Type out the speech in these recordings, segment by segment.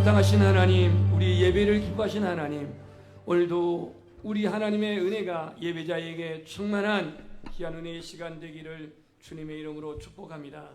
합당하신 하나님, 우리 예배를 기뻐하신 하나님, 오늘도 우리 하나님의 은혜가 예배자에게 충만한 귀한 은혜의 시간 되기를 주님의 이름으로 축복합니다.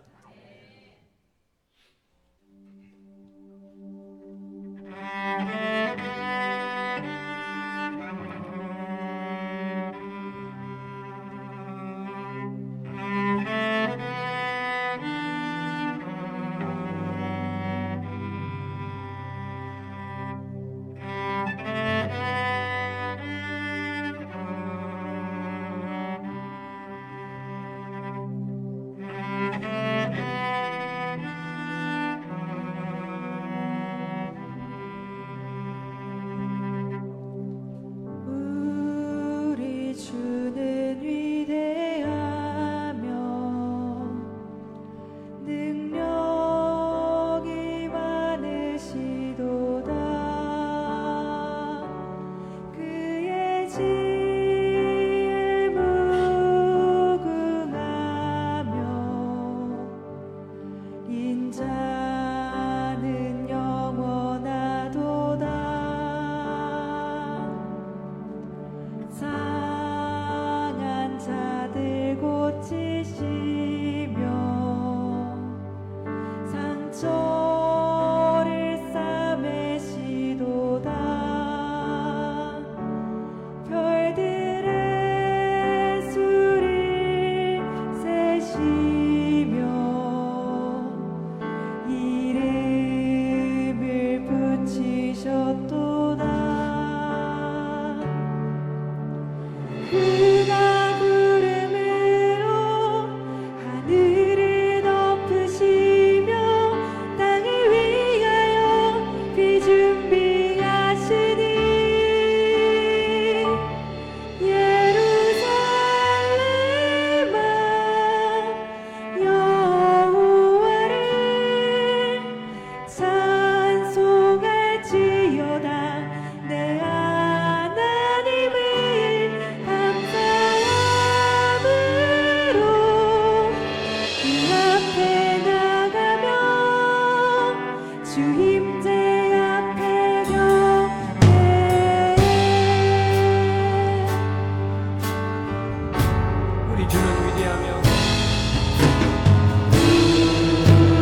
주는 위대하며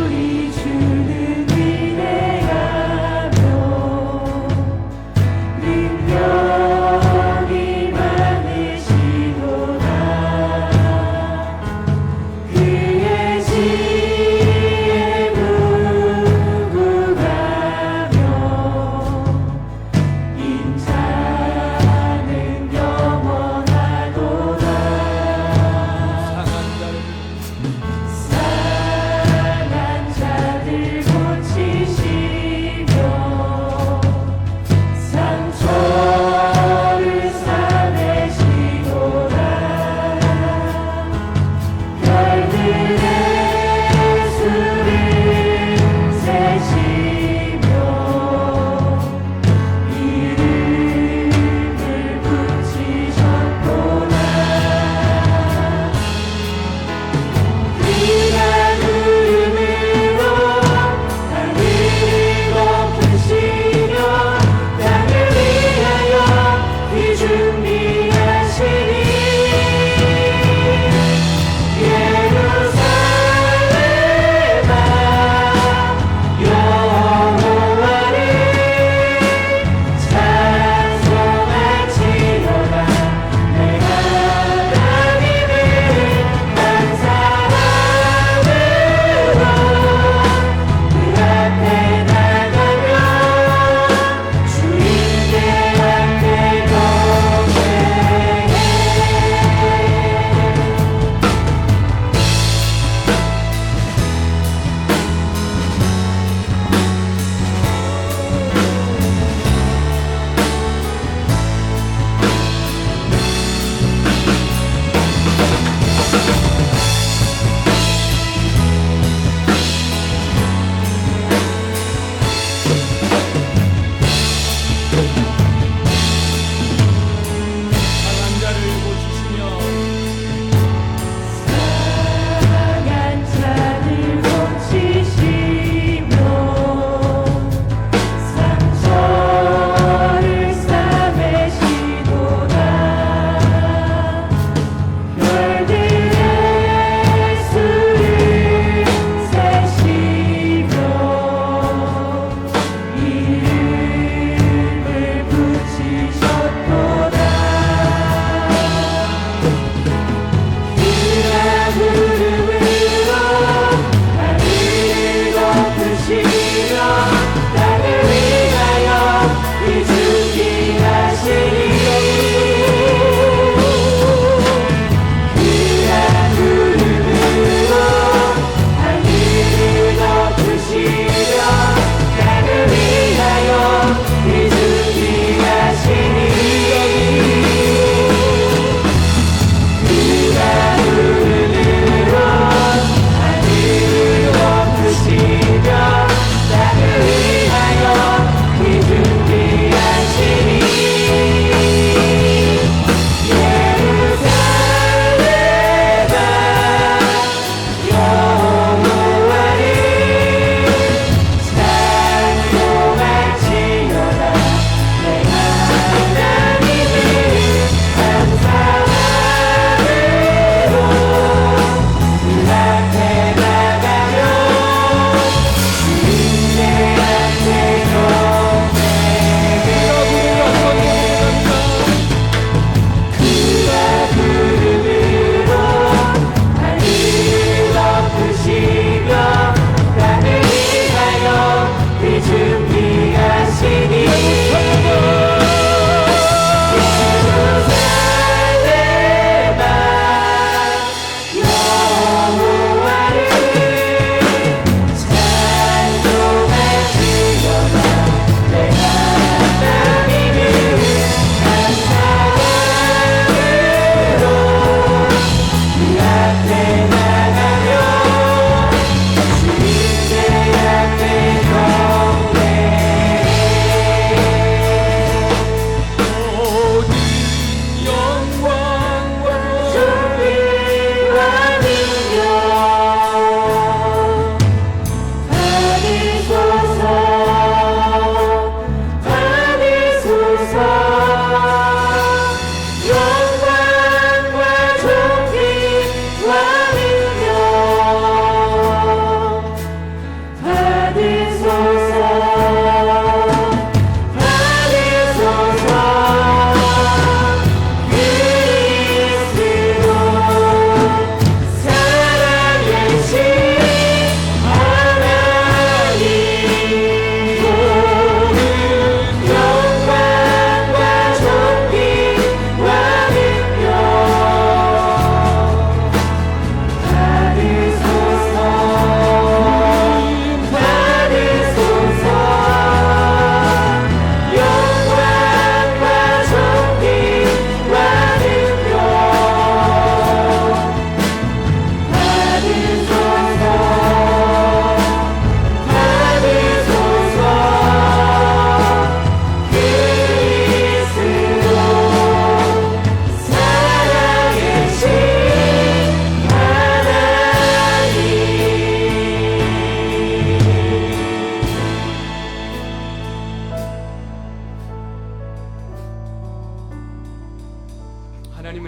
우리 주는 위대하며 능력이 많으시도다. 그의 지혜 무궁하며 인자는 영원하도다.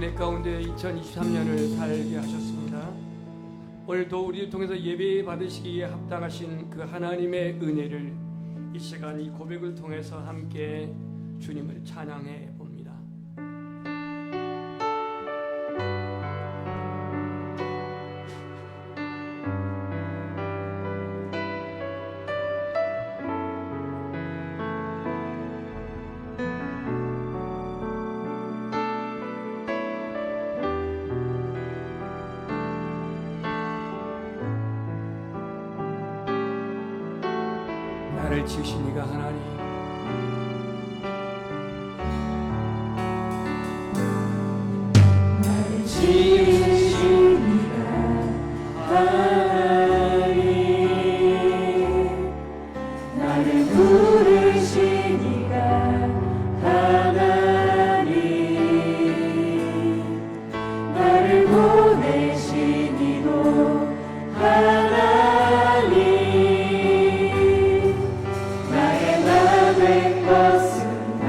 은혜 가운데 2023년을 살게 하셨습니다. 오늘도 우리를 통해서 예배 받으시기에 합당하신 그 하나님의 은혜를 이 시간 이 고백을 통해서 함께 주님을 찬양해 봅니다. 나를 지으신 이가 하나님, 나를 지으신 이가 하나님, 나를 부르신 이가 하나님, 나를 보내신 이도 하나님, 나의 맘의 것은 다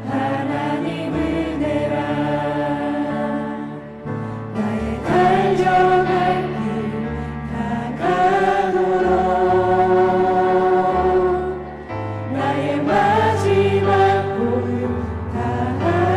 하나님 은혜라. 나의 달려갈 길 다가도록 나의 마지막 고유 다하도록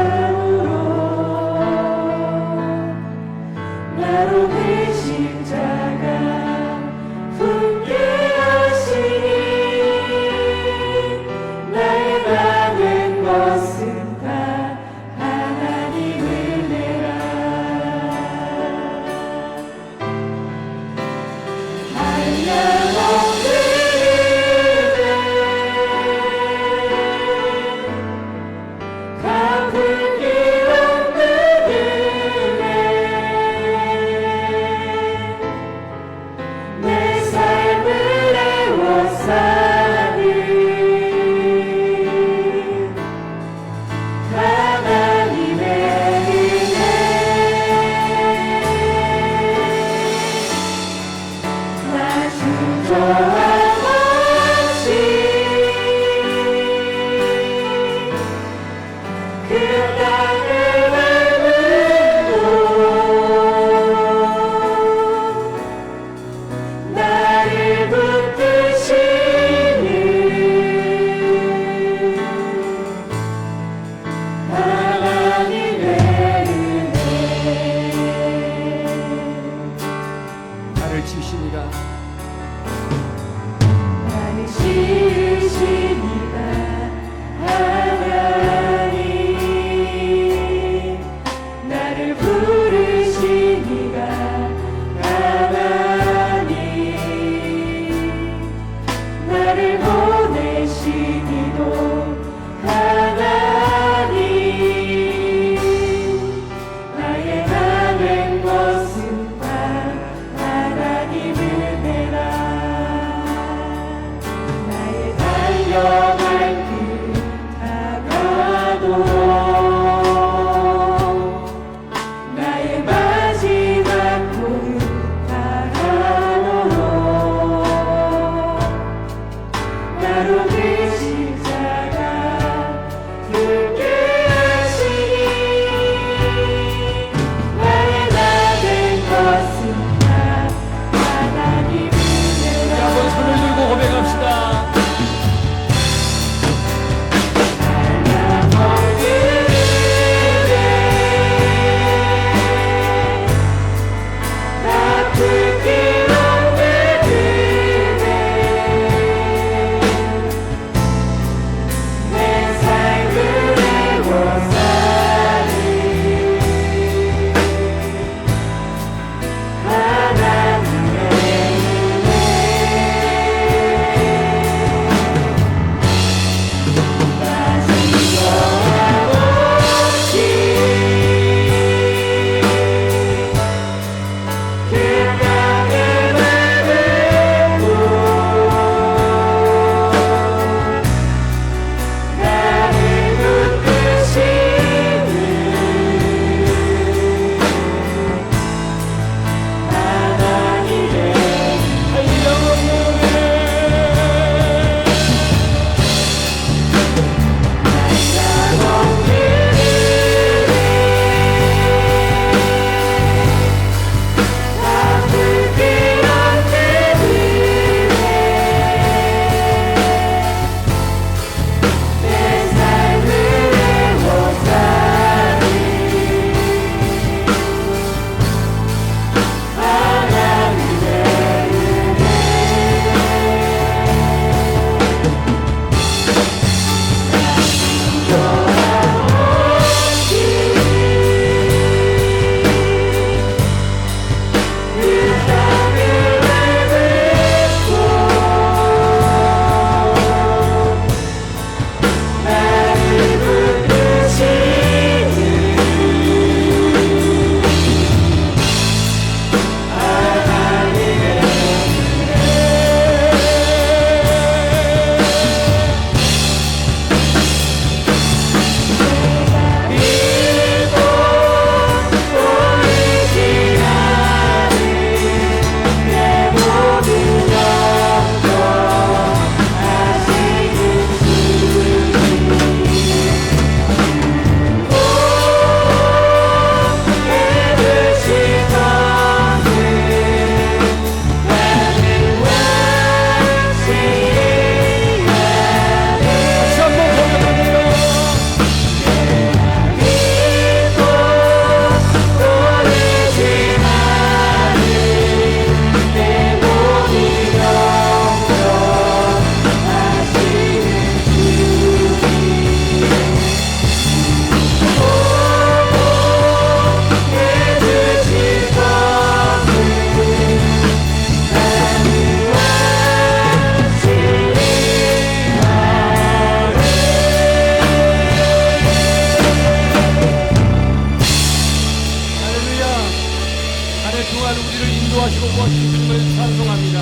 한 해 동안 우리를 인도하시고 구하신 주님을 찬송합니다.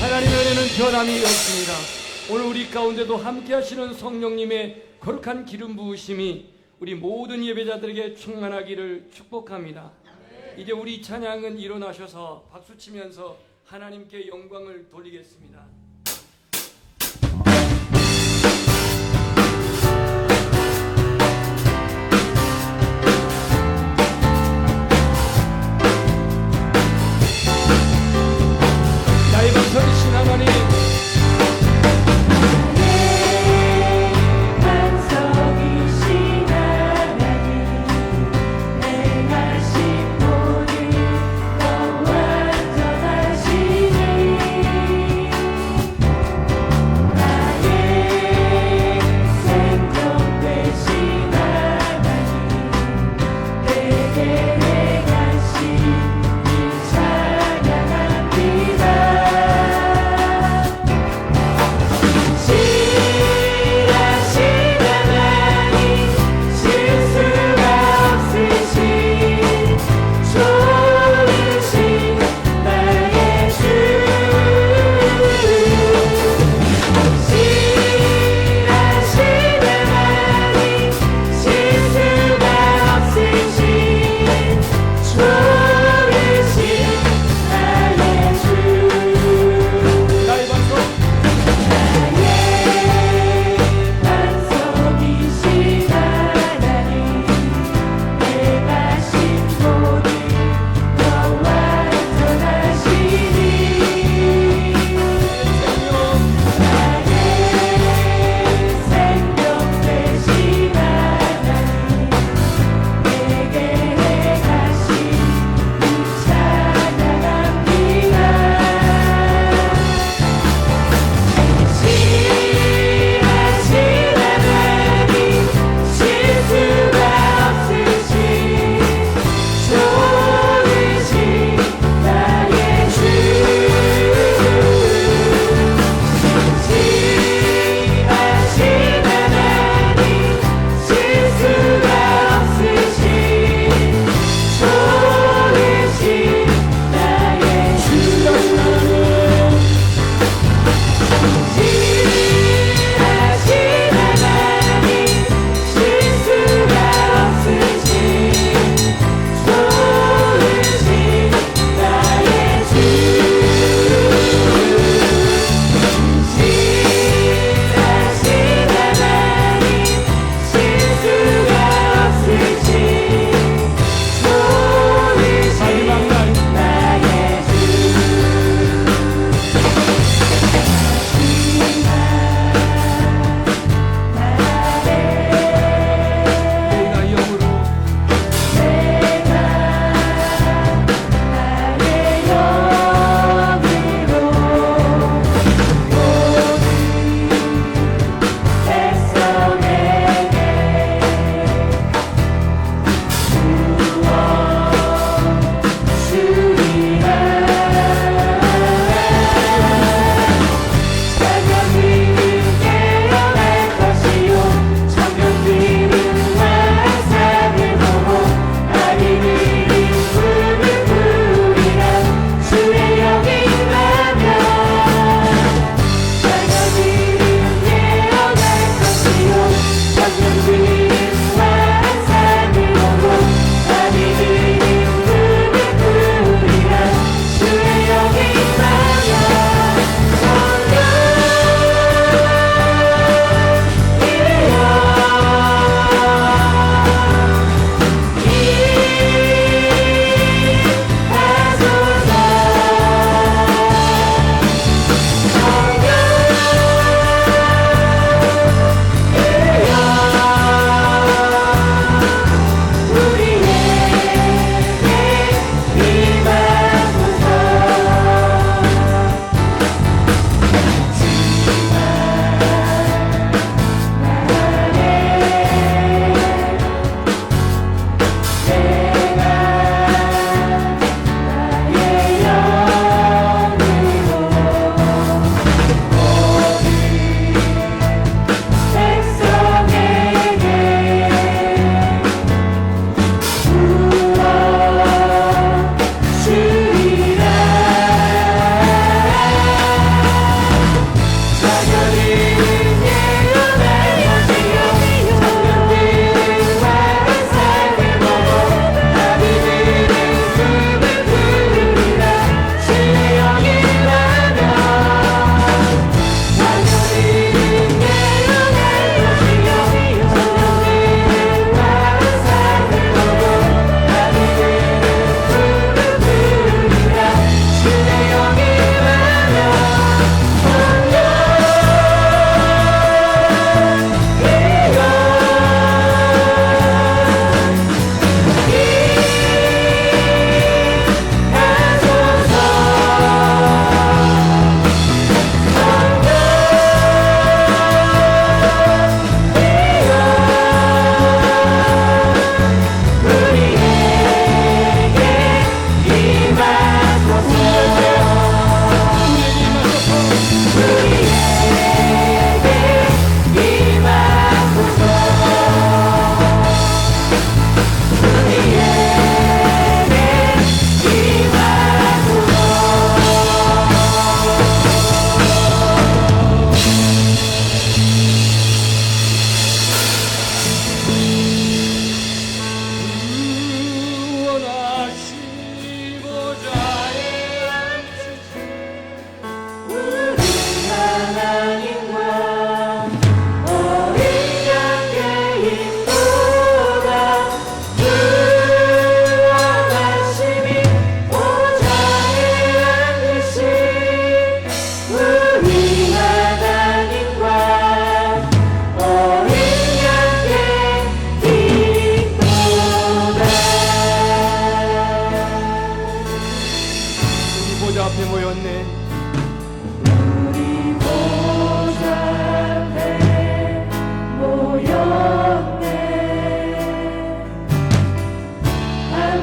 하나님의 은혜는 변함이 없습니다. 오늘 우리 가운데도 함께 하시는 성령님의 거룩한 기름 부으심이 우리 모든 예배자들에게 충만하기를 축복합니다. 이제 우리 찬양은 일어나셔서 박수치면서 하나님께 영광을 돌리겠습니다. 나의 반석이신 하나님, 반석이신 하나님, 행하신 모든 것 완전하시니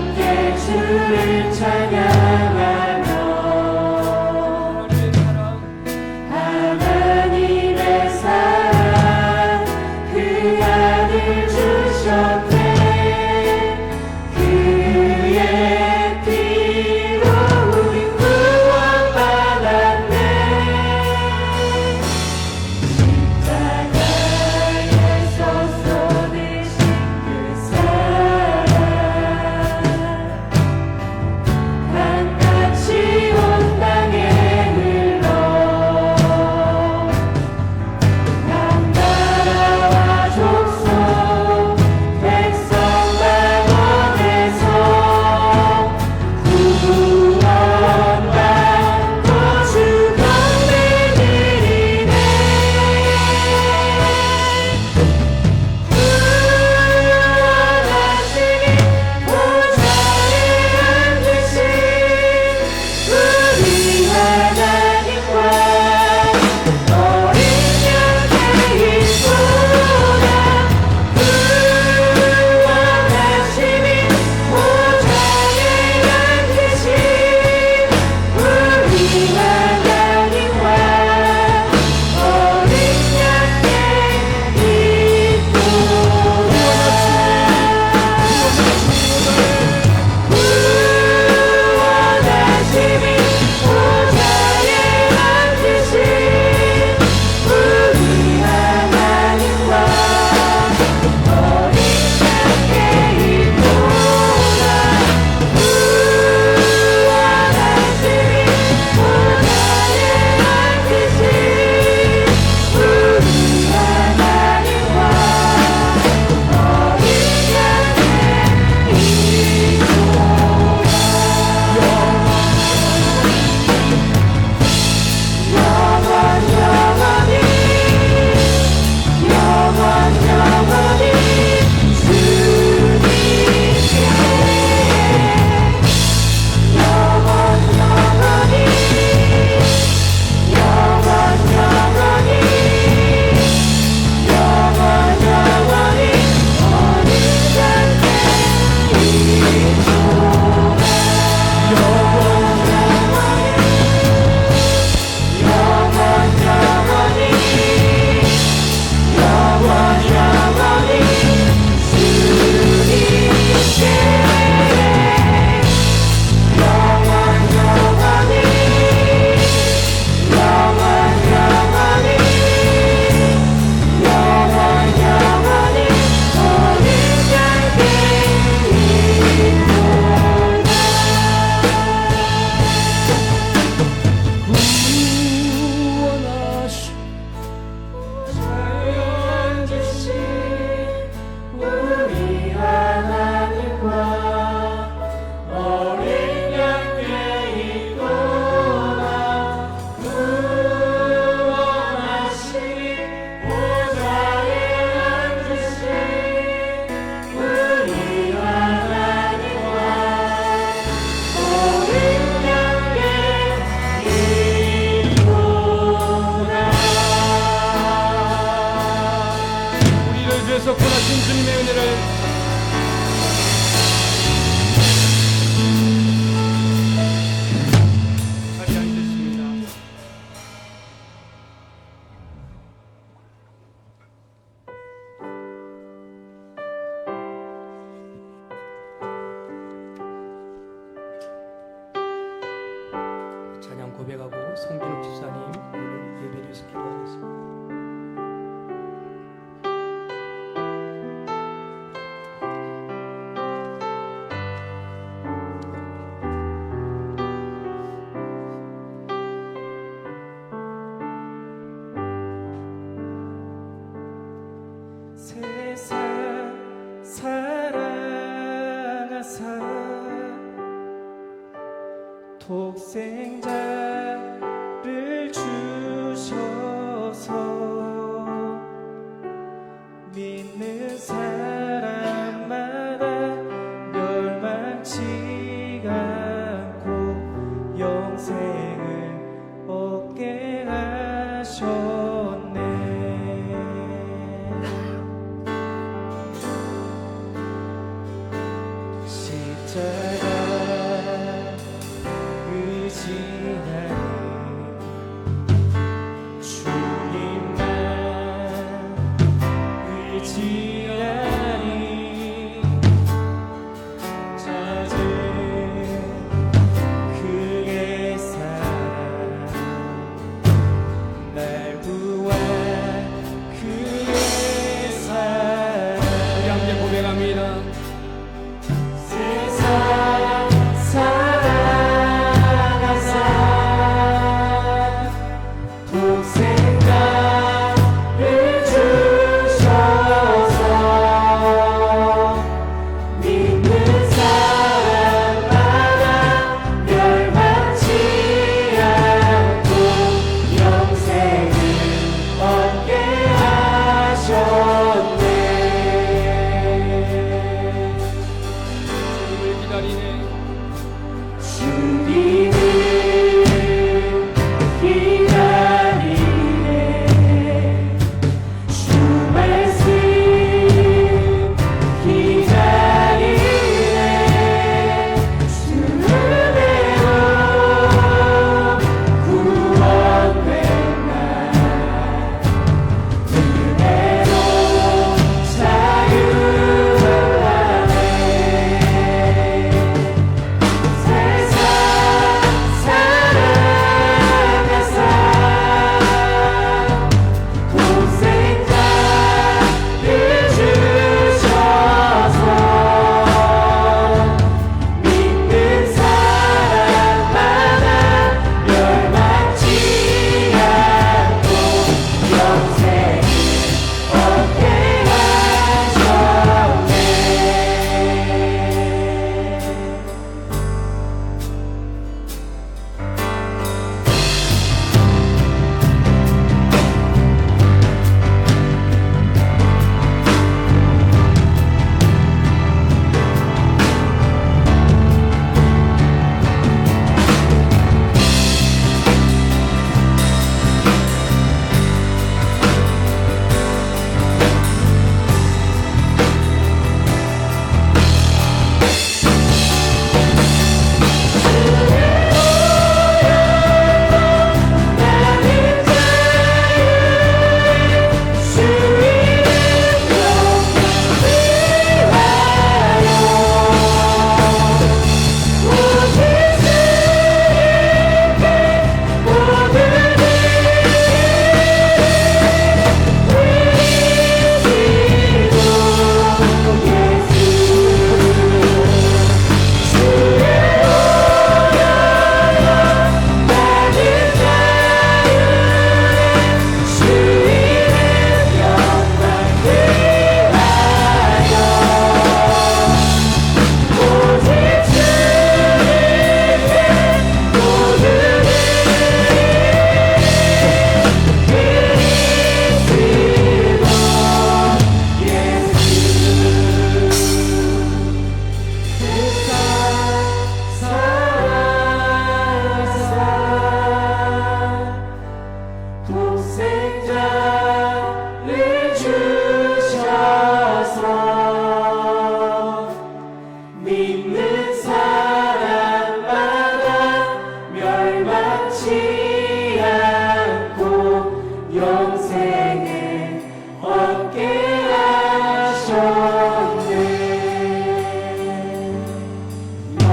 함께 주를 찬양하며 하나님의 사랑 하나님의 사랑 그 아들 주셨네 그의 피로 우리 구원받았네 십자가에서 쏟으신 그 사랑 강같이 온 땅에 흘러 각 나라와 족속 백성 만원에서 구원받고 주건네 드리네 구원하시니 보좌에 앉으신 우리 하나님과 어린 양의 있구나 구원하시니 보좌에 앉으신 우리 하나님과 어린 양의 구원하시니 보좌에 앉으신 우리 하나님과 어린 양의 있구나 구원하시니 보좌에 앉으신 우리 하나님과 어린 양의 영원히 주님께 영원히 어린 양의 우리 하나님과 어린 양의 있구나 구원하시니 보좌에 앉으신 우리 하나님과 어린 양의 있구나 우리를 위해서 구하신 주님의 은혜를 자리에 앉으십니다. 찬양 고백하고 송진욱 집사님 오늘 예배를 위해서 기도하겠습니다. 세상 사랑하사 독생자를 주셔서 믿는 사람마다 멸망치 않고 영생을 얻게 하셨네. 십자가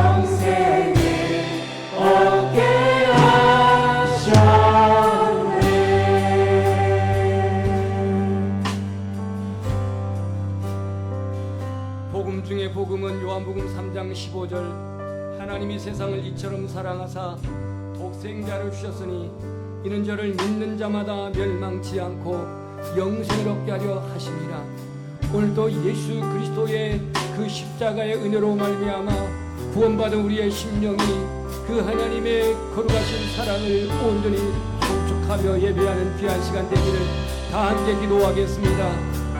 평생을 얻게 하셨네. 복음 중에 복음은 요한복음 3장 15절 하나님이 세상을 이처럼 사랑하사 독생자를 주셨으니 이는 저를 믿는 자마다 멸망치 않고 영생을 얻게 하려 하심이라. 오늘도 예수 그리스도의 그 십자가의 은혜로 말미암아 구원받은 우리의 심령이 그 하나님의 거룩하신 사랑을 온전히 충족하며 예배하는 귀한 시간 되기를 다 함께 기도하겠습니다.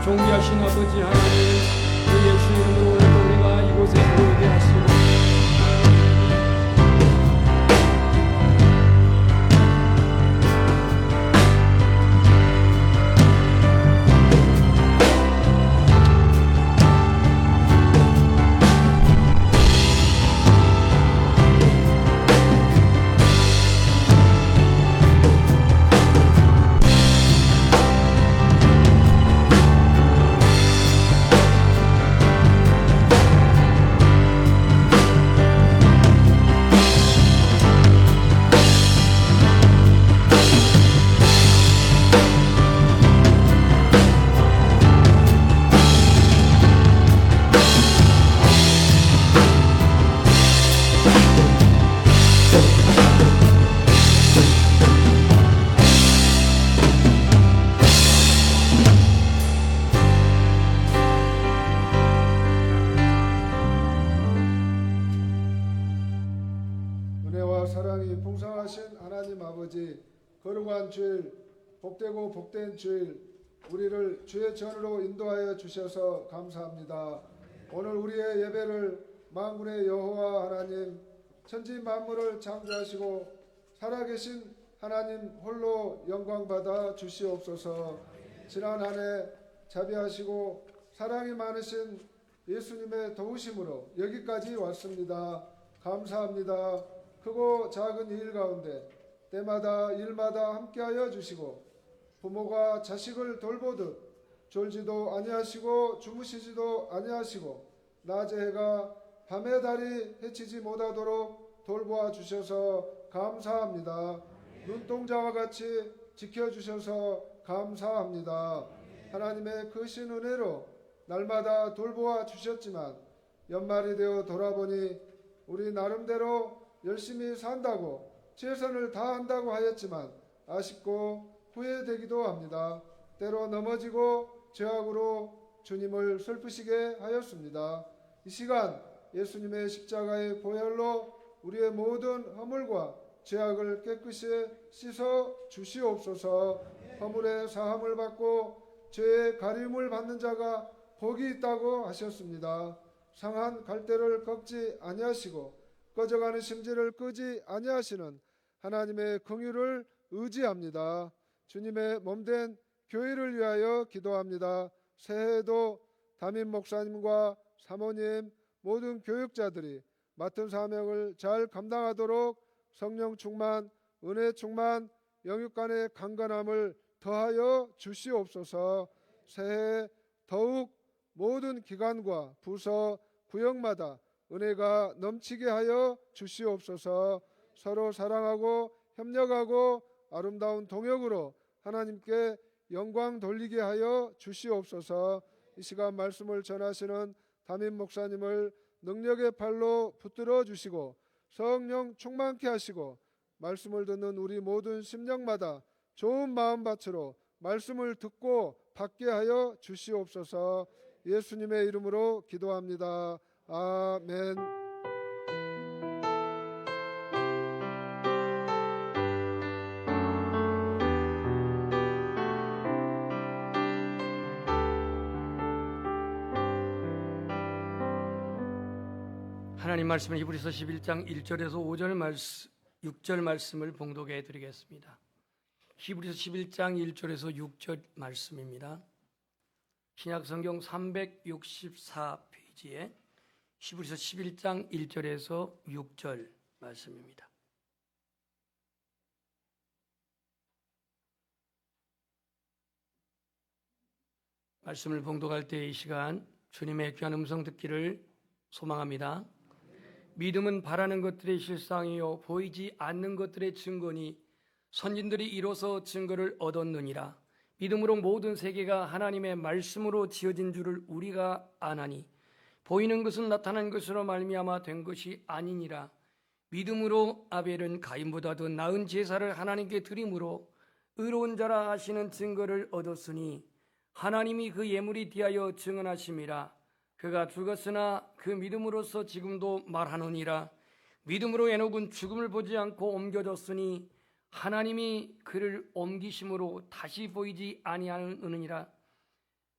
존귀하신 아버지 하나님, 그 예수 이름으로 오늘도 우리가 이곳에 모이게 하시고 은혜와 사랑이 풍성하신 하나님 아버지, 거룩한 주일, 복되고 복된 주일, 우리를 주의 전으로 인도하여 주셔서 감사합니다. 오늘 우리의 예배를 만군의 여호와 하나님, 천지 만물을 창조하시고 살아계신 하나님 홀로 영광받아 주시옵소서. 지난 한 해 자비하시고 사랑이 많으신 예수님의 도우심으로 여기까지 왔습니다. 감사합니다. 크고 작은 일 가운데 때마다 일마다 함께하여 주시고 부모가 자식을 돌보듯 졸지도 아니하시고 주무시지도 아니하시고 낮의 해가 밤의 달이 해치지 못하도록 돌보아 주셔서 감사합니다. 눈동자와 같이 지켜주셔서 감사합니다. 하나님의 크신 은혜로 날마다 돌보아 주셨지만 연말이 되어 돌아보니 우리 나름대로 열심히 산다고 최선을 다한다고 하였지만 아쉽고 후회되기도 합니다. 때로 넘어지고 죄악으로 주님을 슬프시게 하였습니다. 이 시간 예수님의 십자가의 보혈로 우리의 모든 허물과 죄악을 깨끗이 씻어 주시옵소서. 허물의 사함을 받고 죄의 가림을 받는 자가 복이 있다고 하셨습니다. 상한 갈대를 꺾지 아니하시고 꺼져가는 심지를 끄지 아니하시는 하나님의 긍휼을 의지합니다. 주님의 몸된 교회를 위하여 기도합니다. 새해에도 담임 목사님과 사모님 모든 교육자들이 맡은 사명을 잘 감당하도록 성령 충만, 은혜 충만, 영육 간의 강건함을 더하여 주시옵소서. 새해 더욱 모든 기관과 부서, 구역마다 은혜가 넘치게 하여 주시옵소서. 서로 사랑하고 협력하고 아름다운 동역으로 하나님께 영광 돌리게 하여 주시옵소서. 이 시간 말씀을 전하시는 담임 목사님을 능력의 팔로 붙들어 주시고 성령 충만케 하시고 말씀을 듣는 우리 모든 심령마다 좋은 마음밭으로 말씀을 듣고 받게 하여 주시옵소서. 예수님의 이름으로 기도합니다. 아멘. 하나님 말씀은 히브리서 11장 1절에서 5절 말씀, 6절 말씀을 봉독해 드리겠습니다. 히브리서 11장 1절에서 6절 말씀입니다. 신약성경 364페이지에 히브리서 11장 1절에서 6절 말씀입니다. 말씀을 봉독할 때 이 시간 주님의 귀한 음성 듣기를 소망합니다. 믿음은 바라는 것들의 실상이요 보이지 않는 것들의 증거니 선진들이 이로써 증거를 얻었느니라. 믿음으로 모든 세계가 하나님의 말씀으로 지어진 줄을 우리가 아나니 보이는 것은 나타난 것으로 말미암아 된 것이 아니니라. 믿음으로 아벨은 가인보다 더 나은 제사를 하나님께 드림으로 의로운 자라 하시는 증거를 얻었으니 하나님이 그 예물이 대하여 증언하심이라. 그가 죽었으나 그 믿음으로서 지금도 말하노니라. 믿음으로 에녹은 죽음을 보지 않고 옮겨졌으니 하나님이 그를 옮기심으로 다시 보이지 아니하느니라.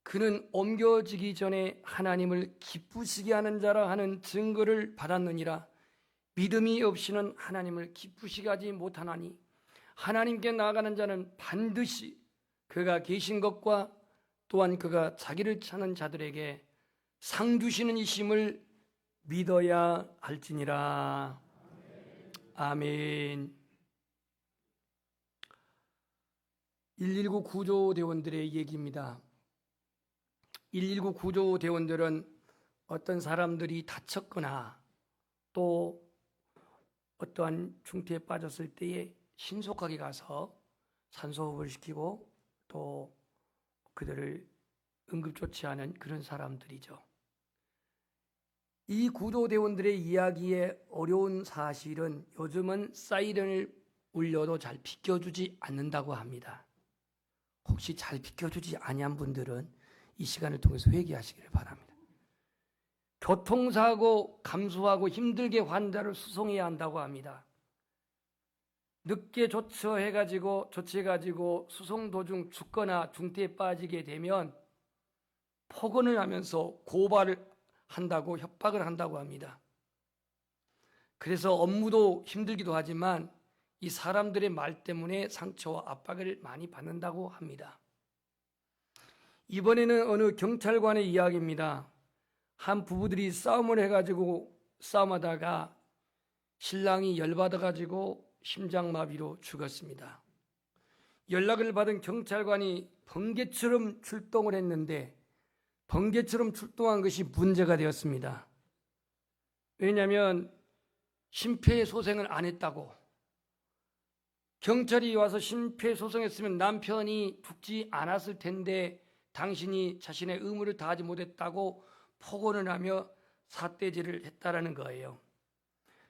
그는 옮겨지기 전에 하나님을 기쁘시게 하는 자라 하는 증거를 받았느니라. 믿음이 없이는 하나님을 기쁘시게 하지 못하나니 하나님께 나아가는 자는 반드시 그가 계신 것과 또한 그가 자기를 찾는 자들에게 상 주시는 이심을 믿어야 할지니라. 아멘. 119 구조대원들의 얘기입니다. 119 구조대원들은 어떤 사람들이 다쳤거나 또 어떠한 중태에 빠졌을 때에 신속하게 가서 산소호흡을 시키고 또 그들을 응급조치하는 그런 사람들이죠. 이 구조대원들의 이야기의 어려운 사실은 요즘은 사이렌을 울려도 잘 비켜주지 않는다고 합니다. 혹시 잘 비켜주지 아니한 분들은 이 시간을 통해서 회개하시기를 바랍니다. 교통사고 감수하고 힘들게 환자를 수송해야 한다고 합니다. 늦게 조치해가지고 수송 도중 죽거나 중태에 빠지게 되면 폭언을 하면서 고발을 한다고 협박을 한다고 합니다. 그래서 업무도 힘들기도 하지만 이 사람들의 말 때문에 상처와 압박을 많이 받는다고 합니다. 이번에는 어느 경찰관의 이야기입니다. 한 부부들이 싸움을 해가지고 싸움하다가 신랑이 열받아가지고 심장마비로 죽었습니다. 연락을 받은 경찰관이 번개처럼 출동을 했는데 번개처럼 출동한 것이 문제가 되었습니다. 왜냐하면 심폐소생을 안 했다고. 경찰이 와서 심폐소생했으면 남편이 죽지 않았을 텐데 당신이 자신의 의무를 다하지 못했다고 폭언을 하며 삿대질을 했다라는 거예요.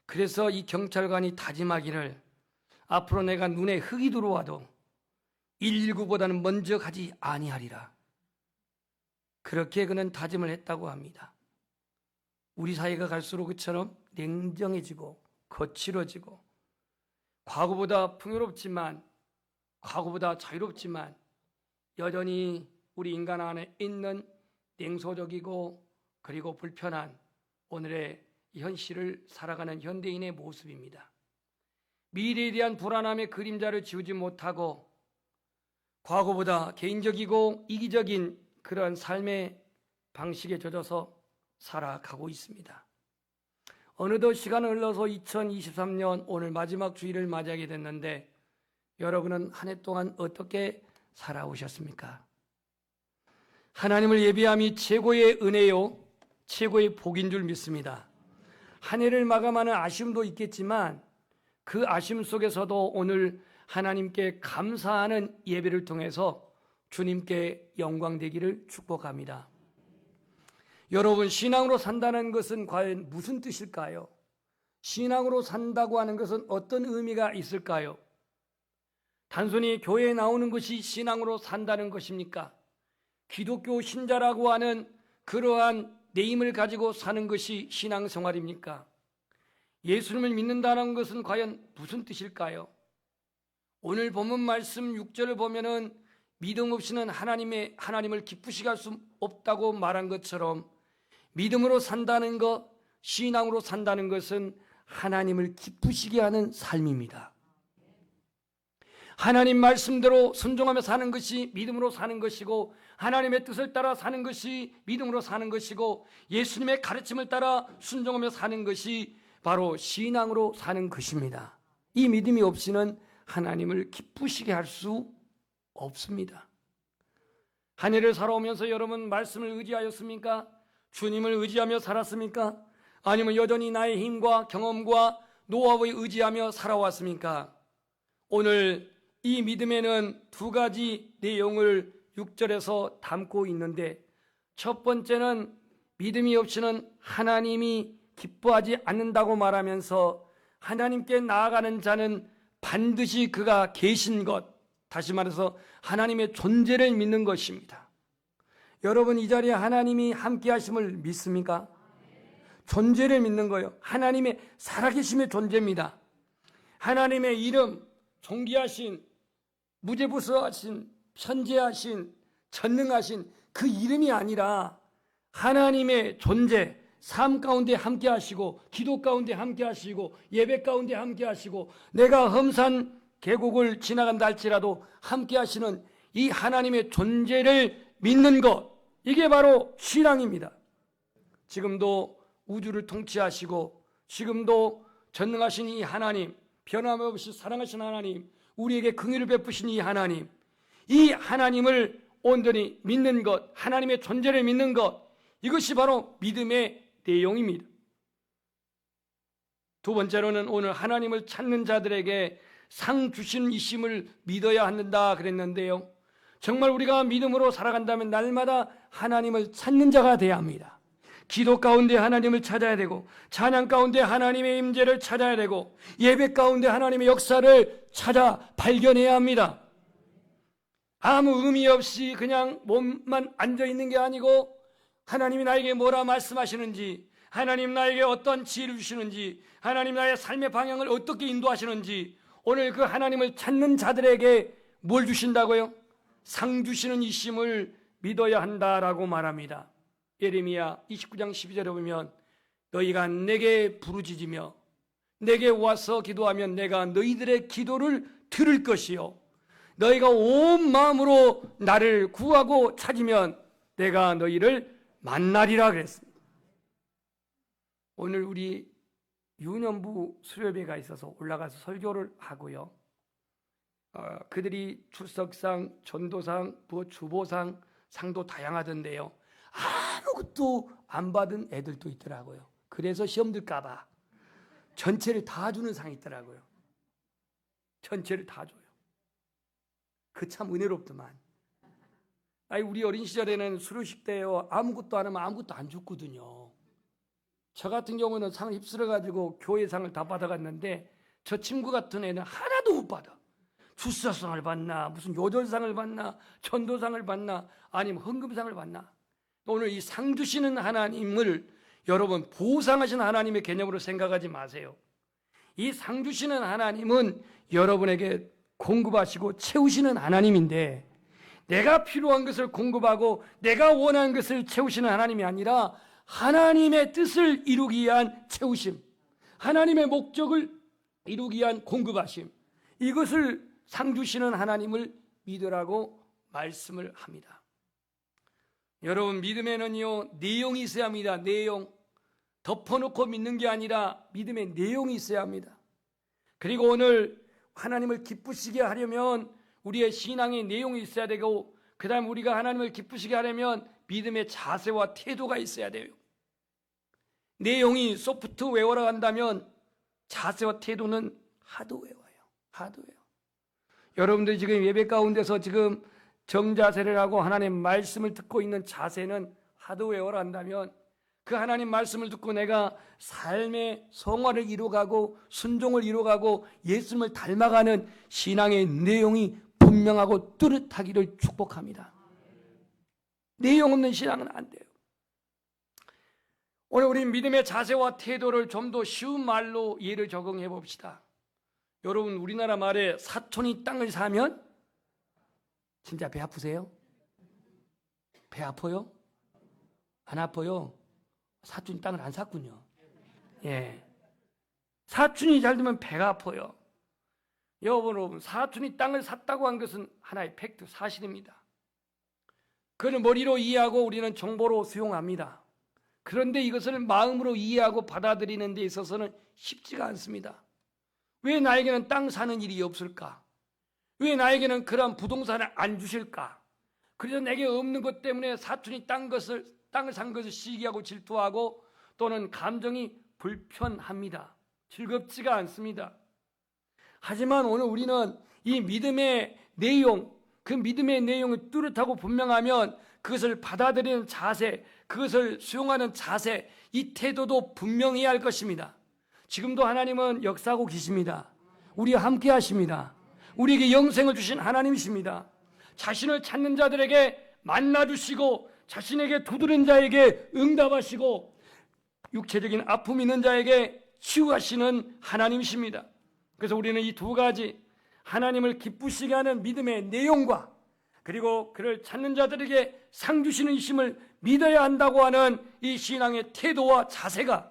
그래서 이 경찰관이 다짐하기를 앞으로 내가 눈에 흙이 들어와도 119보다는 먼저 가지 아니하리라. 그렇게 그는 다짐을 했다고 합니다. 우리 사회가 갈수록 그처럼 냉정해지고 거칠어지고 과거보다 풍요롭지만 과거보다 자유롭지만 여전히 우리 인간 안에 있는 냉소적이고 그리고 불편한 오늘의 현실을 살아가는 현대인의 모습입니다. 미래에 대한 불안함의 그림자를 지우지 못하고 과거보다 개인적이고 이기적인 그러한 삶의 방식에 젖어서 살아가고 있습니다. 어느덧 시간을 흘러서 2023년 오늘 마지막 주일을 맞이하게 됐는데 여러분은 한 해 동안 어떻게 살아오셨습니까? 하나님을 예배함이 최고의 은혜요, 최고의 복인 줄 믿습니다. 한 해를 마감하는 아쉬움도 있겠지만 그 아쉬움 속에서도 오늘 하나님께 감사하는 예배를 통해서 주님께 영광되기를 축복합니다. 여러분, 신앙으로 산다는 것은 과연 무슨 뜻일까요? 신앙으로 산다고 하는 것은 어떤 의미가 있을까요? 단순히 교회에 나오는 것이 신앙으로 산다는 것입니까? 기독교 신자라고 하는 그러한 네임을 가지고 사는 것이 신앙생활입니까? 예수님을 믿는다는 것은 과연 무슨 뜻일까요? 오늘 본문 말씀 6절을 보면은 믿음 없이는 하나님을 기쁘시게 할 수 없다고 말한 것처럼 믿음으로 산다는 것, 신앙으로 산다는 것은 하나님을 기쁘시게 하는 삶입니다. 하나님 말씀대로 순종하며 사는 것이 믿음으로 사는 것이고 하나님의 뜻을 따라 사는 것이 믿음으로 사는 것이고 예수님의 가르침을 따라 순종하며 사는 것이 바로 신앙으로 사는 것입니다. 이 믿음이 없이는 하나님을 기쁘시게 할 수 없습니다. 한 해를 살아오면서 여러분 말씀을 의지하였습니까? 주님을 의지하며 살았습니까? 아니면 여전히 나의 힘과 경험과 노하우에 의지하며 살아왔습니까? 오늘 이 믿음에는 두 가지 내용을 6절에서 담고 있는데, 첫 번째는 믿음이 없이는 하나님이 기뻐하지 않는다고 말하면서 하나님께 나아가는 자는 반드시 그가 계신 것, 다시 말해서 하나님의 존재를 믿는 것입니다. 여러분, 이 자리에 하나님이 함께 하심을 믿습니까? 존재를 믿는 거예요. 하나님의 살아계심의 존재입니다. 하나님의 이름, 존귀하신, 무죄부수하신, 편재하신, 전능하신 그 이름이 아니라 하나님의 존재, 삶 가운데 함께 하시고, 기도 가운데 함께 하시고, 예배 가운데 함께 하시고, 내가 험산 계곡을 지나간다 할지라도 함께 하시는 이 하나님의 존재를 믿는 것, 이게 바로 신앙입니다. 지금도 우주를 통치하시고, 지금도 전능하신 이 하나님, 변함없이 사랑하신 하나님, 우리에게 긍휼을 베푸신 이 하나님, 이 하나님을 온전히 믿는 것, 하나님의 존재를 믿는 것, 이것이 바로 믿음의 내용입니다. 두 번째로는 오늘 하나님을 찾는 자들에게 상 주신 이심을 믿어야 한다 그랬는데요, 정말 우리가 믿음으로 살아간다면 날마다 하나님을 찾는 자가 되어야 합니다. 기도 가운데 하나님을 찾아야 되고, 찬양 가운데 하나님의 임재를 찾아야 되고, 예배 가운데 하나님의 역사를 찾아 발견해야 합니다. 아무 의미 없이 그냥 몸만 앉아있는 게 아니고, 하나님이 나에게 뭐라 말씀하시는지, 하나님 나에게 어떤 지혜를 주시는지, 하나님 나의 삶의 방향을 어떻게 인도하시는지, 오늘 그 하나님을 찾는 자들에게 뭘 주신다고요? 상 주시는 이심을 믿어야 한다라고 말합니다. 예레미야 29장 12절에 보면, 너희가 내게 부르짖으며 내게 와서 기도하면 내가 너희들의 기도를 들을 것이요, 너희가 온 마음으로 나를 구하고 찾으면 내가 너희를 만나리라 그랬습니다. 오늘 우리 유년부 수료회가 있어서 올라가서 설교를 하고요, 그들이 출석상, 전도상, 주보상 상도 다양하던데요, 아무것도 안 받은 애들도 있더라고요. 그래서 시험 들까봐 전체를 다 주는 상이 있더라고요. 전체를 다 줘요. 그 참 은혜롭더만. 우리 어린 시절에는 수료식 때요, 아무것도 안 하면 아무것도 안 줬거든요. 저 같은 경우는 상을 휩쓸어가지고 교회상을 다 받아갔는데, 저 친구 같은 애는 하나도 못 받아. 주사상을 받나, 무슨 요절상을 받나, 전도상을 받나, 아니면 헌금상을 받나. 오늘 이 상 주시는 하나님을 여러분 보상하신 하나님의 개념으로 생각하지 마세요. 이 상 주시는 하나님은 여러분에게 공급하시고 채우시는 하나님인데, 내가 필요한 것을 공급하고 내가 원하는 것을 채우시는 하나님이 아니라 하나님의 뜻을 이루기 위한 채우심, 하나님의 목적을 이루기 위한 공급하심, 이것을 상 주시는 하나님을 믿으라고 말씀을 합니다. 여러분, 믿음에는요 내용이 있어야 합니다. 내용. 덮어놓고 믿는 게 아니라 믿음의 내용이 있어야 합니다. 그리고 오늘 하나님을 기쁘시게 하려면 우리의 신앙의 내용이 있어야 되고, 그 다음 우리가 하나님을 기쁘시게 하려면 믿음의 자세와 태도가 있어야 돼요. 내용이 소프트웨어라 한다면 자세와 태도는 하드웨어예요. 하드웨어. 여러분들이 지금 예배 가운데서 지금 정자세를 하고 하나님의 말씀을 듣고 있는 자세는 하드웨어라 한다면, 그 하나님 말씀을 듣고 내가 삶의 성화를 이루어가고 순종을 이루어가고 예수님을 닮아가는 신앙의 내용이 분명하고 뚜렷하기를 축복합니다. 내용 없는 신앙은 안 돼요. 오늘 우리 믿음의 자세와 태도를 좀 더 쉬운 말로 예를 적용해 봅시다. 여러분, 우리나라 말에 사촌이 땅을 사면 진짜 배 아프세요? 배 아파요? 안 아파요? 사촌이 땅을 안 샀군요. 예. 사촌이 잘 되면 배가 아파요. 여러분, 사촌이 땅을 샀다고 한 것은 하나의 팩트, 사실입니다. 그걸 머리로 이해하고 우리는 정보로 수용합니다. 그런데 이것을 마음으로 이해하고 받아들이는 데 있어서는 쉽지가 않습니다. 왜 나에게는 땅 사는 일이 없을까? 왜 나에게는 그런 부동산을 안 주실까? 그래서 내게 없는 것 때문에 사촌이 땅을 산 것을 시기하고 질투하고, 또는 감정이 불편합니다. 즐겁지가 않습니다. 하지만 오늘 우리는 이 믿음의 내용, 그 믿음의 내용이 뚜렷하고 분명하면 그것을 받아들이는 자세, 그것을 수용하는 자세, 이 태도도 분명해야 할 것입니다. 지금도 하나님은 역사하고 계십니다. 우리와 함께 하십니다. 우리에게 영생을 주신 하나님이십니다. 자신을 찾는 자들에게 만나주시고 자신에게 두드린 자에게 응답하시고 육체적인 아픔 있는 자에게 치유하시는 하나님이십니다. 그래서 우리는 이 두 가지 하나님을 기쁘시게 하는 믿음의 내용과 그리고 그를 찾는 자들에게 상 주시는 이심을 믿어야 한다고 하는 이 신앙의 태도와 자세가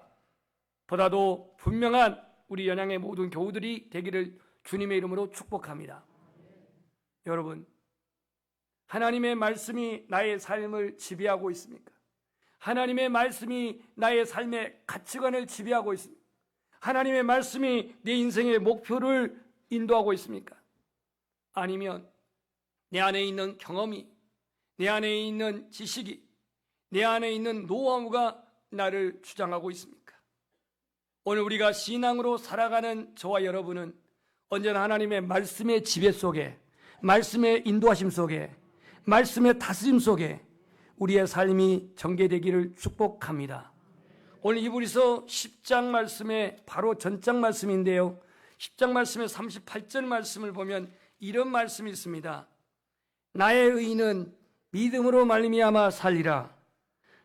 보다도 분명한 우리 연양의 모든 교우들이 되기를 주님의 이름으로 축복합니다. 여러분, 하나님의 말씀이 나의 삶을 지배하고 있습니까? 하나님의 말씀이 나의 삶의 가치관을 지배하고 있습니까? 하나님의 말씀이 내 인생의 목표를 인도하고 있습니까? 아니면 내 안에 있는 경험이, 내 안에 있는 지식이, 내 안에 있는 노하우가 나를 주장하고 있습니까? 오늘 우리가 신앙으로 살아가는 저와 여러분은 언제나 하나님의 말씀의 지배 속에, 말씀의 인도하심 속에, 말씀의 다스림 속에 우리의 삶이 전개되기를 축복합니다. 오늘 이브리서 10장 말씀의 바로 전장 말씀인데요, 10장 말씀의 38절 말씀을 보면 이런 말씀이 있습니다. 나의 의인은 믿음으로 말미암아 살리라.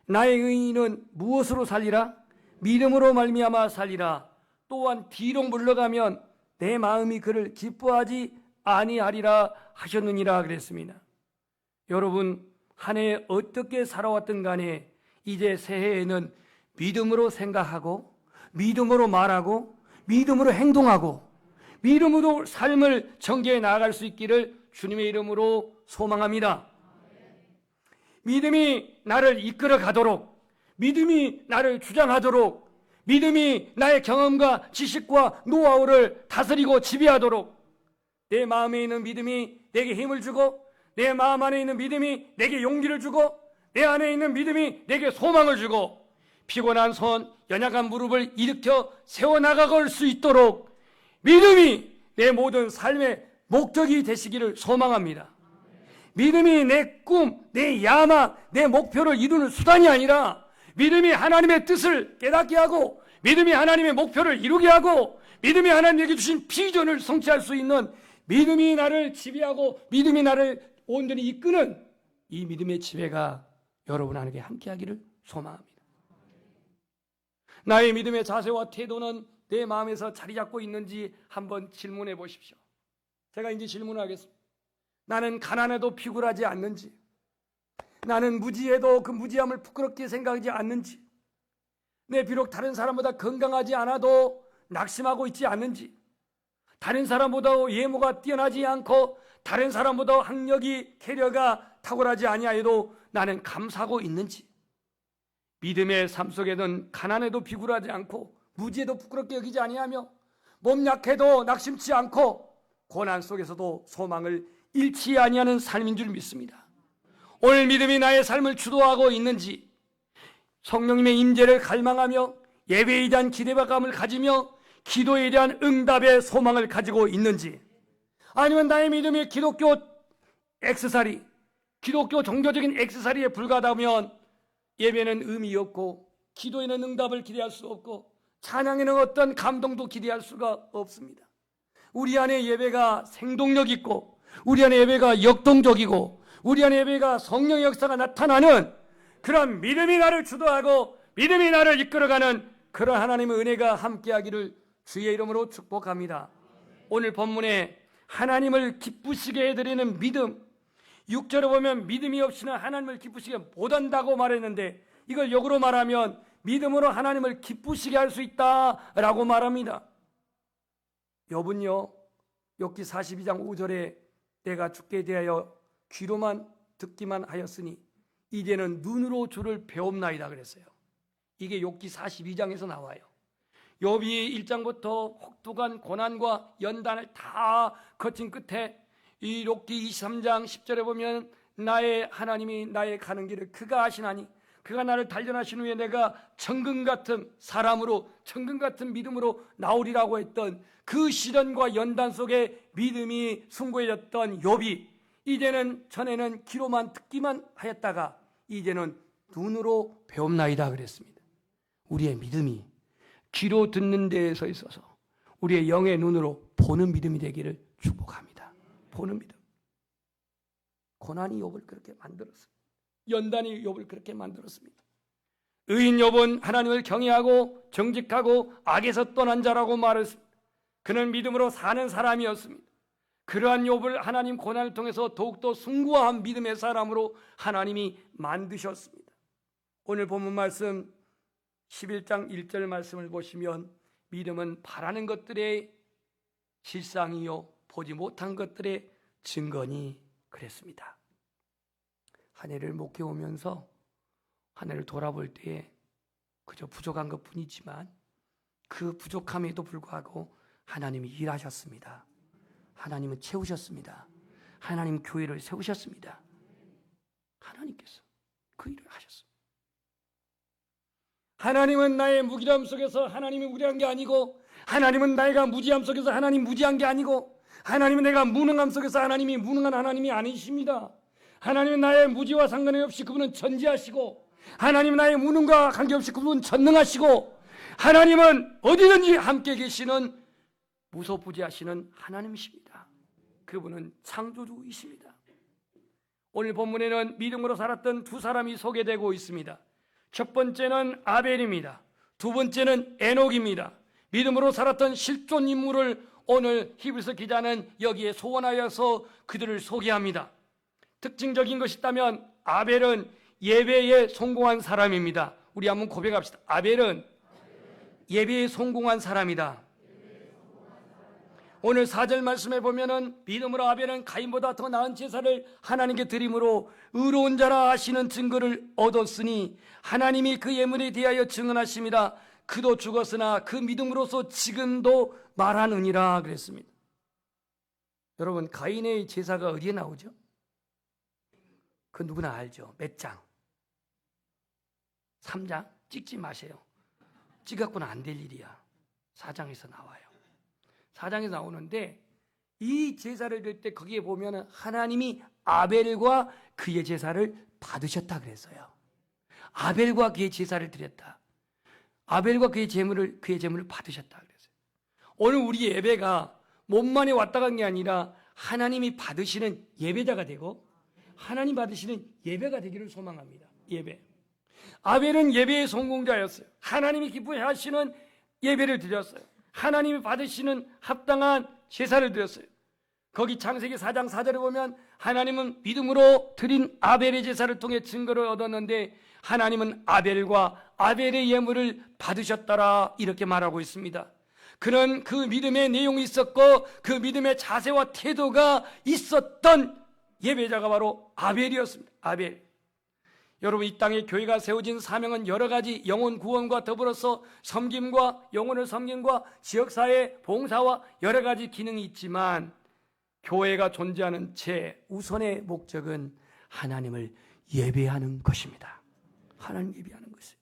나의 의인은 무엇으로 살리라? 믿음으로 말미암아 살리라. 또한 뒤로 물러가면 내 마음이 그를 기뻐하지 아니하리라 하셨느니라 그랬습니다. 여러분, 한 해 어떻게 살아왔든 간에 이제 새해에는 믿음으로 생각하고 믿음으로 말하고 믿음으로 행동하고 믿음으로 삶을 전개해 나아갈 수 있기를 주님의 이름으로 소망합니다. 믿음이 나를 이끌어 가도록, 믿음이 나를 주장하도록, 믿음이 나의 경험과 지식과 노하우를 다스리고 지배하도록, 내 마음에 있는 믿음이 내게 힘을 주고, 내 마음 안에 있는 믿음이 내게 용기를 주고, 내 안에 있는 믿음이 내게 소망을 주고, 피곤한 손, 연약한 무릎을 일으켜 세워나갈 수 있도록 믿음이 내 모든 삶의 목적이 되시기를 소망합니다. 믿음이 내 꿈, 내 야망, 내 목표를 이루는 수단이 아니라 믿음이 하나님의 뜻을 깨닫게 하고 믿음이 하나님의 목표를 이루게 하고 믿음이 하나님에게 주신 비전을 성취할 수 있는, 믿음이 나를 지배하고 믿음이 나를 온전히 이끄는 이 믿음의 지배가 여러분 안에 함께 하기를 소망합니다. 나의 믿음의 자세와 태도는 내 마음에서 자리 잡고 있는지 한번 질문해 보십시오. 제가 이제 질문하겠습니다. 나는 가난해도 피굴하지 않는지, 나는 무지해도 그 무지함을 부끄럽게 생각하지 않는지, 내 비록 다른 사람보다 건강하지 않아도 낙심하고 있지 않는지, 다른 사람보다 외모가 뛰어나지 않고 다른 사람보다 학력이 캐리어가 탁월하지 아니하여도 나는 감사하고 있는지, 믿음의 삶 속에는 가난해도 비굴하지 않고 무지해도 부끄럽게 여기지 아니하며 몸 약해도 낙심치 않고 고난 속에서도 소망을 잃지 아니하는 삶인 줄 믿습니다. 오늘 믿음이 나의 삶을 주도하고 있는지, 성령님의 임재를 갈망하며 예배에 대한 기대감을 가지며 기도에 대한 응답의 소망을 가지고 있는지, 아니면 나의 믿음이 기독교 액세서리, 기독교 종교적인 액세서리에 불과하다면 예배는 의미 없고 기도에는 응답을 기대할 수 없고 찬양에는 어떤 감동도 기대할 수가 없습니다. 우리 안에 예배가 생동력 있고 우리 안에 예배가 역동적이고 우리 안에 예배가 성령의 역사가 나타나는 그런 믿음이 나를 주도하고 믿음이 나를 이끌어가는 그런 하나님의 은혜가 함께하기를 주의 이름으로 축복합니다. 오늘 본문에 하나님을 기쁘시게 해드리는 믿음, 6절에 보면 믿음이 없이는 하나님을 기쁘시게 못한다고 말했는데 이걸 역으로 말하면 믿음으로 하나님을 기쁘시게 할 수 있다라고 말합니다. 욥은요, 욥기 42장 5절에 내가 죽게 대하여 귀로만 듣기만 하였으니 이제는 눈으로 주를 배움나이다 그랬어요. 이게 욥기 42장에서 나와요. 욥이 1장부터 혹독한 고난과 연단을 다 거친 끝에 이 욥기 23장 10절에 보면 나의 하나님이 나의 가는 길을 그가 아시나니 그가 나를 단련하신 후에 내가 정금 같은 사람으로, 정금 같은 믿음으로 나오리라고 했던 그 시련과 연단 속에 믿음이 숭고해졌던 욥이 이제는 전에는 귀로만 듣기만 하였다가 이제는 눈으로 배움나이다 그랬습니다. 우리의 믿음이 귀로 듣는 데에서 있어서 우리의 영의 눈으로 보는 믿음이 되기를 축복합니다. 보는 믿음. 고난이 욥을 그렇게 만들었습니다. 연단이 욥을 그렇게 만들었습니다. 의인 욥은 하나님을 경외하고 정직하고 악에서 떠난 자라고 말했습니다. 그는 믿음으로 사는 사람이었습니다. 그러한 욥을 하나님 고난을 통해서 더욱더 숭고한 믿음의 사람으로 하나님이 만드셨습니다. 오늘 본문 말씀 11장 1절 말씀을 보시면 믿음은 바라는 것들의 실상이요 보지 못한 것들의 증거니 그랬습니다. 한 해를 목회오면서 한 해를 돌아볼 때에 그저 부족한 것뿐이지만 그 부족함에도 불구하고 하나님이 일하셨습니다. 하나님은 채우셨습니다. 하나님 교회를 세우셨습니다. 하나님께서 그 일을 하셨습니다. 하나님은 나의 무기함 속에서 하나님이 무리한 게 아니고, 하나님은 내가 무지함 속에서 하나님 무지한 게 아니고, 하나님은 내가 무능함 속에서 하나님이 무능한 하나님이 아니십니다. 하나님은 나의 무지와 상관없이 그분은 전지하시고, 하나님은 나의 무능과 관계없이 그분은 전능하시고, 하나님은 어디든지 함께 계시는 무소부지하시는 하나님이십니다. 그분은 창조주이십니다. 오늘 본문에는 믿음으로 살았던 두 사람이 소개되고 있습니다. 첫 번째는 아벨입니다. 두 번째는 에녹입니다. 믿음으로 살았던 실존 인물을 오늘 히브리서 기자는 여기에 소원하여서 그들을 소개합니다. 특징적인 것이 있다면 아벨은 예배에 성공한 사람입니다. 우리 한번 고백합시다. 아벨은 예배에 성공한 사람이다. 오늘 4절 말씀에 보면은 믿음으로 아벨은 가인보다 더 나은 제사를 하나님께 드림으로 의로운 자라 하시는 증거를 얻었으니 하나님이 그 예물에 대하여 증언하십니다. 그도 죽었으나 그 믿음으로서 지금도 말하느니라 그랬습니다. 여러분, 가인의 제사가 어디에 나오죠? 그 누구나 알죠. 몇 장? 3장? 찍지 마세요. 찍었구나 안 될 일이야. 4장에서 나와요. 4장에서 나오는데 이 제사를 드릴 때 거기에 보면 하나님이 아벨과 그의 제사를 받으셨다 그랬어요. 아벨과 그의 제사를 드렸다. 아벨과 그의 제물을 받으셨다 그랬어요. 오늘 우리 예배가 몸만에 왔다 간 게 아니라 하나님이 받으시는 예배자가 되고 하나님 받으시는 예배가 되기를 소망합니다. 예배. 아벨은 예배의 성공자였어요. 하나님이 기뻐하시는 예배를 드렸어요. 하나님이 받으시는 합당한 제사를 드렸어요. 거기 창세기 4장 4절에 보면 하나님은 믿음으로 드린 아벨의 제사를 통해 증거를 얻었는데 하나님은 아벨과 아벨의 예물을 받으셨더라 이렇게 말하고 있습니다. 그는 그 믿음의 내용이 있었고 그 믿음의 자세와 태도가 있었던 예배자가 바로 아벨이었습니다. 아벨. 여러분, 이 땅에 교회가 세워진 사명은 여러 가지 영혼 구원과 더불어서 섬김과 영혼을 섬김과 지역사회 봉사와 여러 가지 기능이 있지만 교회가 존재하는 최우선의 목적은 하나님을 예배하는 것입니다. 하나님 예배하는 것이에요.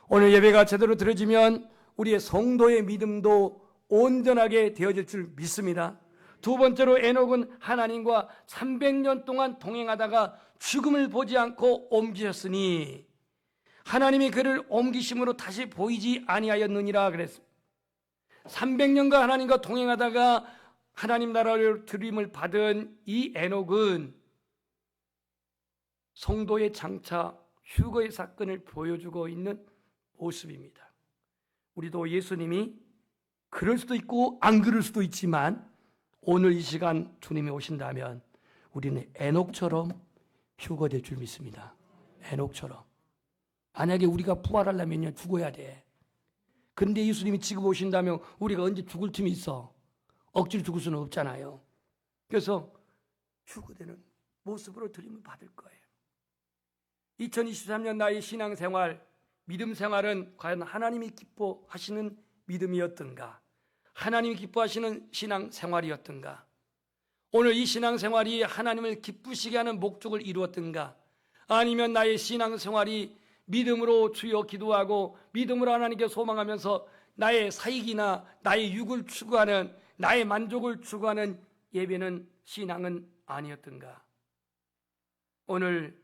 오늘 예배가 제대로 드려지면 우리의 성도의 믿음도 온전하게 되어질 줄 믿습니다. 두 번째로 에녹은 하나님과 300년 동안 동행하다가 죽음을 보지 않고 옮기셨으니 하나님이 그를 옮기심으로 다시 보이지 아니하였느니라 그랬습니다. 300년간 하나님과 동행하다가 하나님 나라를 드림을 받은 이 에녹은 성도의 장차 휴거의 사건을 보여주고 있는 모습입니다. 우리도 예수님이 그럴 수도 있고 안 그럴 수도 있지만 오늘 이 시간 주님이 오신다면 우리는 에녹처럼 휴거될 줄 믿습니다. 에녹처럼. 만약에 우리가 부활하려면 죽어야 돼. 그런데 예수님이 지금 오신다면 우리가 언제 죽을 틈이 있어? 억지로 죽을 수는 없잖아요. 그래서 휴거되는 모습으로 드림을 받을 거예요. 2023년 나의 신앙생활, 믿음 생활은 과연 하나님이 기뻐하시는 믿음이었던가? 하나님이 기뻐하시는 신앙생활이었던가? 오늘 이 신앙생활이 하나님을 기쁘시게 하는 목적을 이루었던가? 아니면 나의 신앙생활이 믿음으로 주여 기도하고 믿음으로 하나님께 소망하면서 나의 사익이나 나의 육을 추구하는, 나의 만족을 추구하는 예배는, 신앙은 아니었던가? 오늘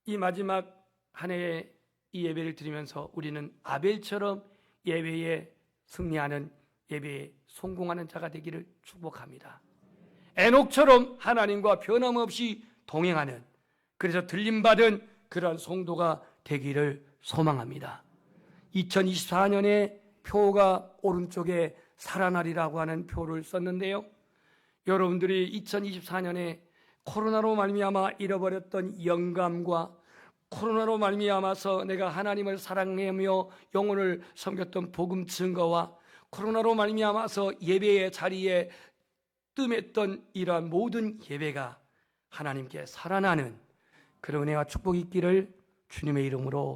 이 마지막 한 해의 이 예배를 드리면서 우리는 아벨처럼 예배에 승리하는, 예배에 성공하는 자가 되기를 축복합니다. 에녹처럼 하나님과 변함없이 동행하는, 그래서 들림받은 그러한 성도가 되기를 소망합니다. 2024년에 표가 오른쪽에 살아나리라고 하는 표를 썼는데요, 여러분들이 2024년에 코로나로 말미암아 잃어버렸던 영감과 코로나로 말미암아서 내가 하나님을 사랑하며 영혼을 섬겼던 복음 증거와 코로나로 말미암아서 예배의 자리에 뜸했던 이러한 모든 예배가 하나님께 살아나는 그런 은혜와 축복이 있기를 주님의 이름으로